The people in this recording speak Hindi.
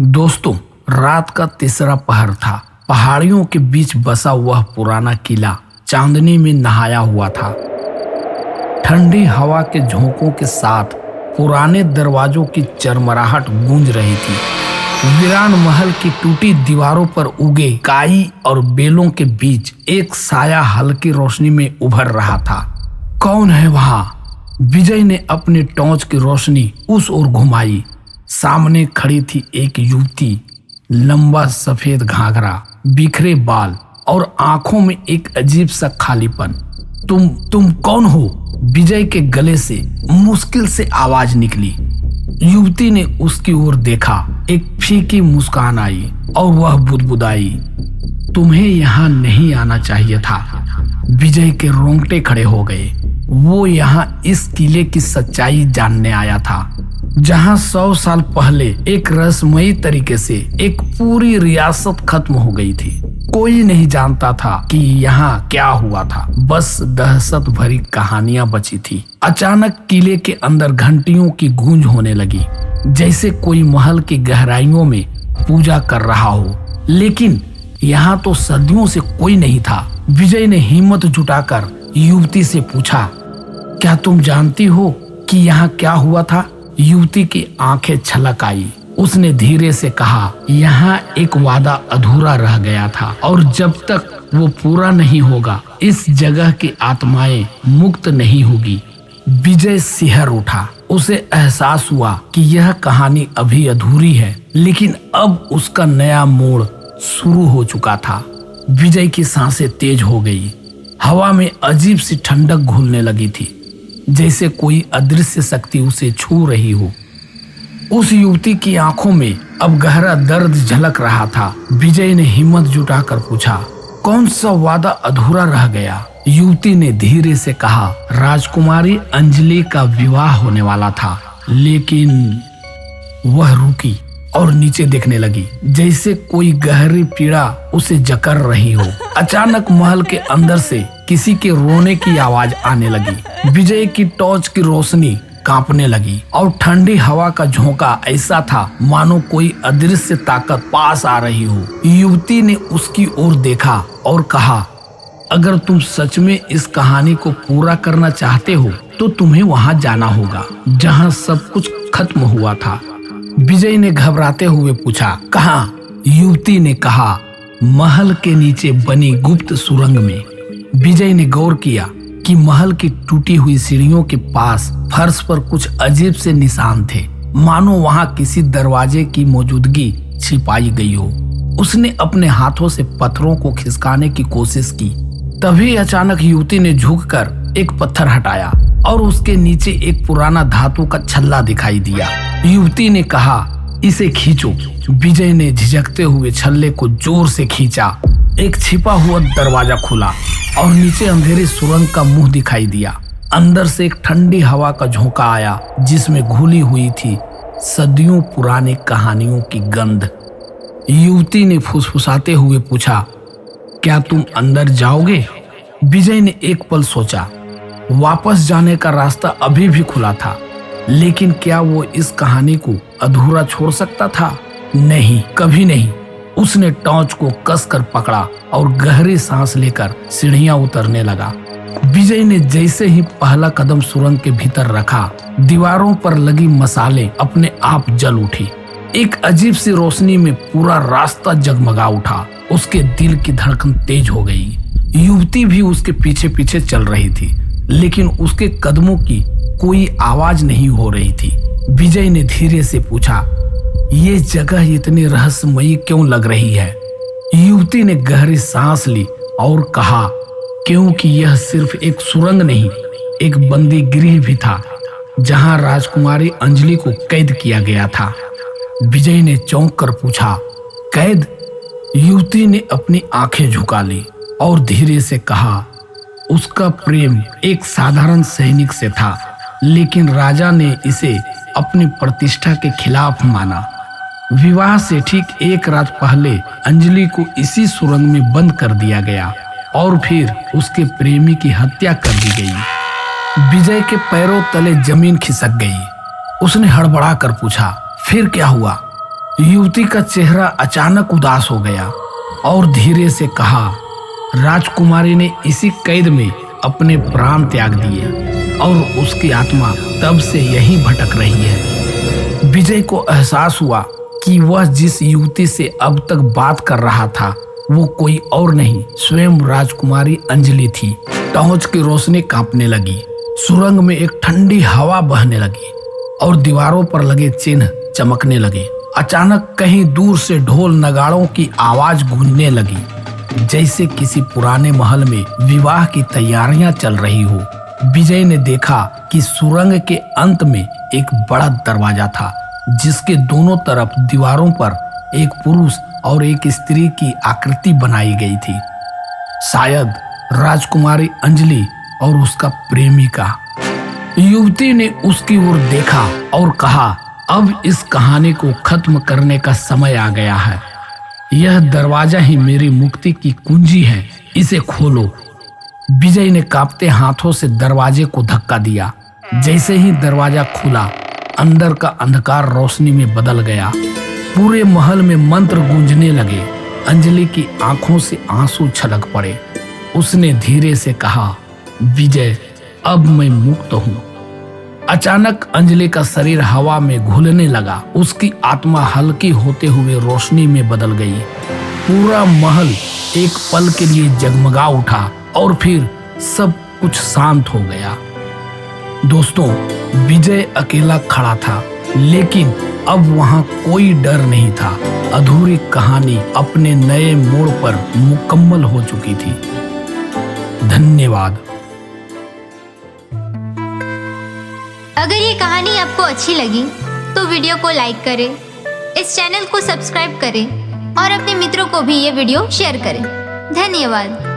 दोस्तों, रात का तीसरा पहर था। पहाड़ियों के बीच बसा वह पुराना किला चांदनी में नहाया हुआ था। ठंडी हवा के झोंकों के साथ पुराने दरवाजों की चरमराहट गूंज रही थी। वीरान महल की टूटी दीवारों पर उगे काई और बेलों के बीच एक साया हल्की रोशनी में उभर रहा था। कौन है वहां? विजय ने अपनी टॉर्च की रोशनी उस ओर घुमाई। सामने खड़ी थी एक युवती, लंबा सफेद घाघरा, बिखरे बाल और आंखों में एक अजीब सा खालीपन। तुम कौन हो? विजय के गले से मुश्किल से आवाज निकली। युवती ने उसकी ओर देखा। एक फीकी मुस्कान आई और वह बुदबुदाई, तुम्हें यहाँ नहीं आना चाहिए था। विजय के रोंगटे खड़े हो गए। वो यहाँ इस किले की सच्चाई जानने आया था, जहाँ 100 साल पहले एक रहस्यमयी तरीके से एक पूरी रियासत खत्म हो गई थी। कोई नहीं जानता था कि यहाँ क्या हुआ था, बस दहशत भरी कहानियां बची थी। अचानक किले के अंदर घंटियों की गूंज होने लगी, जैसे कोई महल की गहराइयों में पूजा कर रहा हो। लेकिन यहाँ तो सदियों से कोई नहीं था। विजय ने हिम्मत जुटाकर युवती से पूछा, क्या तुम जानती हो कि यहाँ क्या हुआ था? युवती की आंखें छलक आई। उसने धीरे से कहा, यहाँ एक वादा अधूरा रह गया था और जब तक वो पूरा नहीं होगा इस जगह की आत्माएं मुक्त नहीं होगी। विजय सिहर उठा। उसे एहसास हुआ कि यह कहानी अभी अधूरी है, लेकिन अब उसका नया मोड़ शुरू हो चुका था। विजय की सांसें तेज हो गई। हवा में अजीब सी ठंडक घुलने लगी थी, जैसे कोई अदृश्य शक्ति उसे छू रही हो। उस युवती की आंखों में अब गहरा दर्द झलक रहा था। विजय ने हिम्मत जुटाकर पूछा, कौन सा वादा अधूरा रह गया? युवती ने धीरे से कहा, राजकुमारी अंजलि का विवाह होने वाला था। लेकिन वह रुकी और नीचे देखने लगी, जैसे कोई गहरी पीड़ा उसे जकड़ रही हो। अचानक महल के अंदर से किसी के रोने की आवाज आने लगी। विजय की टॉर्च की रोशनी कांपने लगी और ठंडी हवा का झोंका ऐसा था मानो कोई अदृश्य ताकत पास आ रही हो। युवती ने उसकी ओर देखा और कहा, अगर तुम सच में इस कहानी को पूरा करना चाहते हो तो तुम्हें वहां जाना होगा जहां सब कुछ खत्म हुआ था। विजय ने घबराते हुए पूछा, कहाँ? युवती ने कहा, महल के नीचे बनी गुप्त सुरंग में। विजय ने गौर किया कि महल की टूटी हुई सीढ़ियों के पास फर्श पर कुछ अजीब से निशान थे, मानो वहां किसी दरवाजे की मौजूदगी छिपाई गई हो। उसने अपने हाथों से पत्थरों को खिसकाने की कोशिश की। तभी अचानक युवती ने झुककर एक पत्थर हटाया और उसके नीचे एक पुराना धातु का छल्ला दिखाई दिया। युवती ने कहा, इसे खींचो। विजय ने झिझकते हुए छल्ले को जोर से खींचा। एक छिपा हुआ दरवाजा खुला और नीचे अंधेरी सुरंग का मुंह दिखाई दिया। अंदर से एक ठंडी हवा का झोंका आया, जिसमें घुली हुई थी सदियों पुरानी कहानियों की गंध। युवती ने फुसफुसाते हुए पूछा, क्या तुम अंदर जाओगे? विजय ने एक पल सोचा। वापस जाने का रास्ता अभी भी खुला था, लेकिन क्या वो इस कहानी को अधूरा छोड़ सकता था? नहीं, कभी नहीं। उसने टॉर्च को कसकर पकड़ा और गहरी सांस लेकर सीढ़ियां उतरने लगा। विजय ने जैसे ही पहला कदम सुरंग के भीतर रखा, दीवारों पर लगी मसाले अपने आप जल उठी। एक अजीब सी रोशनी में पूरा रास्ता जगमगा उठा। उसके दिल की धड़कन तेज हो गई। युवती भी उसके पीछे पीछे चल रही थी, लेकिन उसके कदमों की कोई आवाज नहीं हो रही थी। विजय ने धीरे से पूछा, ये जगह इतनी रहस्यमयी क्यों लग रही है? युवती ने गहरी सांस ली और कहा, क्योंकि यह सिर्फ एक सुरंग नहीं, एक बंदी गृह भी था, जहां राजकुमारी अंजलि को कैद किया गया था। विजय ने चौंक कर पूछा, कैद? युवती ने अपनी आंखें झुका ली और धीरे से कहा, उसका प्रेम एक साधारण सैनिक से था, लेकिन राजा ने इसे अपनी प्रतिष्ठा के खिलाफ माना। विवाह से ठीक एक रात पहले अंजलि को इसी सुरंग में बंद कर दिया गया और फिर उसके प्रेमी की हत्या कर दी गई। विजय के पैरों तले जमीन खिसक गई। उसने हड़बड़ा कर पूछा, फिर क्या हुआ? युवती का चेहरा अचानक उदास हो गया और धीरे से कहा, राजकुमारी ने इसी कैद में अपने प्राण त्याग दिए और उसकी आत्मा तब से यहीं भटक रही है। विजय को एहसास हुआ कि वह जिस युवती से अब तक बात कर रहा था वो कोई और नहीं, स्वयं राजकुमारी अंजलि थी। टॉर्च की रोशनी कांपने लगी, सुरंग में एक ठंडी हवा बहने लगी और दीवारों पर लगे चिन्ह चमकने लगे। अचानक कहीं दूर से ढोल नगाड़ों की आवाज गूंजने लगी, जैसे किसी पुराने महल में विवाह की तैयारियां चल रही हो। विजय ने देखा कि सुरंग के अंत में एक बड़ा दरवाजा था, जिसके दोनों तरफ दीवारों पर एक पुरुष और एक स्त्री की आकृति बनाई गई थी, शायद राजकुमारी अंजलि और उसका प्रेमिका। युवती ने उसकी ओर देखा और कहा, अब इस कहानी को खत्म करने का समय आ गया है। यह दरवाजा ही मेरी मुक्ति की कुंजी है, इसे खोलो। विजय ने कांपते हाथों से दरवाजे को धक्का दिया। जैसे ही दरवाजा खुला, अंदर का अंधकार रोशनी में बदल गया। पूरे महल में मंत्र गूंजने लगे। अंजलि की आंखों से आंसू छलक पड़े। उसने धीरे से कहा, विजय, अब मैं मुक्त हूँ। अचानक अंजलि का शरीर हवा में घुलने लगा। उसकी आत्मा हल्की होते हुए रोशनी में बदल गई। पूरा महल एक पल के लिए जगमगा उठा और फिर सब कुछ शांत हो गया। दोस्तों, विजय अकेला खड़ा था, लेकिन अब वहां कोई डर नहीं था। अधूरी कहानी अपने नए मोड़ पर मुकम्मल हो चुकी थी। धन्यवाद। अगर ये कहानी आपको अच्छी लगी तो वीडियो को लाइक करें, इस चैनल को सब्सक्राइब करें और अपने मित्रों को भी ये वीडियो शेयर करें। धन्यवाद।